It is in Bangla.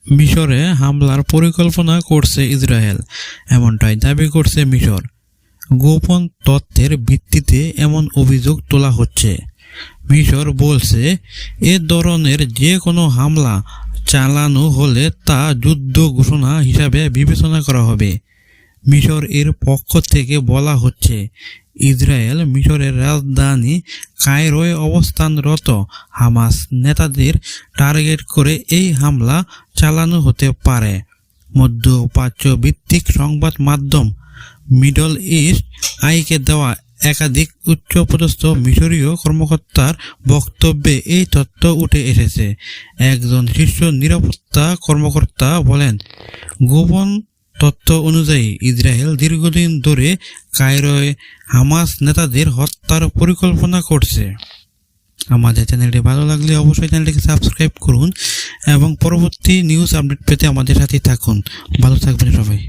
মিশরে হামলার পরিকল্পনা করছে ইসরায়েল, এমনটাই দাবি করছে মিশর। গোপন তথ্যের ভিত্তিতে এমন অভিযোগ তোলা হচ্ছে। মিশর বলছে এ ধরনের যে কোনো হামলা চালানো হলে তা যুদ্ধ ঘোষণা হিসাবে বিবেচনা করা হবে। মিশর এর পক্ষ থেকে বলা হচ্ছে, ইসরায়েল মিশরের রাজধানী কায়রোয় অবস্থানরত হামাস নেতাদের টার্গেট করে এই হামলা চালানো হতে পারে। মধ্যপ্রাচ্য ভিত্তিক সংবাদ মাধ্যম মিডল ইস্ট আইকে দেওয়া একাধিক উচ্চপদস্থ মিশরীয় কর্মকর্তার বক্তব্যে এই তথ্য উঠে এসেছে। একজন শীর্ষ নিরাপত্তা কর্মকর্তা বলেন, গোপন তথ্য অনুযায়ী ইসরায়েল দীর্ঘদিন ধরে কায়রোয় হামাস নেতাদের হত্যার পরিকল্পনা করছে। আমাদের চ্যানেলটি ভালো লাগলে অবশ্যই চ্যানেলটিকে সাবস্ক্রাইব করুন এবং পরবর্তী নিউজ আপডেট পেতে আমাদের সাথেই থাকুন। ভালো থাকবেন সবাই।